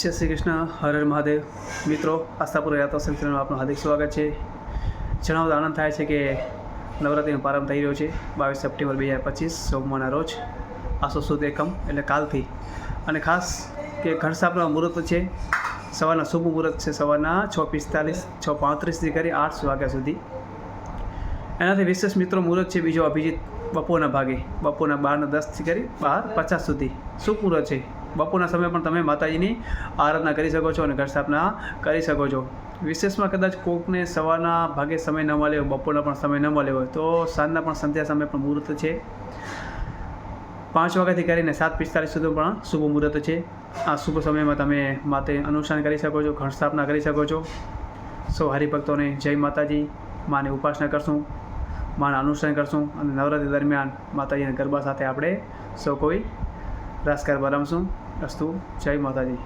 જય શ્રી કૃષ્ણ, હર હર મહાદેવ. મિત્રો, આસ્થાપુરા યાત્રા સંસ્થાનું આપનું હાર્દિક સ્વાગત છે. જણાવતા આનંદ થાય છે કે નવરાત્રિનો પ્રારંભ થઈ રહ્યો છે 22 સપ્ટેમ્બર 2025 સોમવારના રોજ આસો સુદ એકમ એટલે કાલથી. અને ખાસ કે ઘરસાપના મુહૂર્ત છે, સવારના શુભ મુહૂર્ત છે સવારના 6:45 6:35થી કરી 8 વાગ્યા સુધી. એનાથી વિશેષ મિત્રો મુહૂર્ત છે બીજો અભિજીત બપોરના ભાગે, બપોરના 12:10થી કરી 12:50 સુધી શુભ મુહૂર્ત છે. બપોરના સમયે પણ તમે માતાજીની આરાધના કરી શકો છો અને ઘર સ્થાપના કરી શકો છો. વિશેષમાં કદાચ કોકને સવારના ભાગે સમય ન મળે હોય, બપોરના પણ સમય ન મળે હોય તો સાંજના પણ સંધ્યા સમય પણ મુહૂર્ત છે 5 વાગ્યાથી કરીને 7:45 સુધી પણ શુભ મુહૂર્ત છે. આ શુભ સમયમાં તમે માતે અનુષ્ઠાન કરી શકો છો, ઘર સ્થાપના કરી શકો છો. સૌ હરિભક્તોને જય માતાજી. માની ઉપાસના કરશું, માના અનુષ્ઠાન કરશું અને નવરાત્રિ દરમિયાન માતાજીના ગરબા સાથે આપણે સૌ કોઈ રાસ ગરબા રમશું. અસ્તુ. જય માતાજી.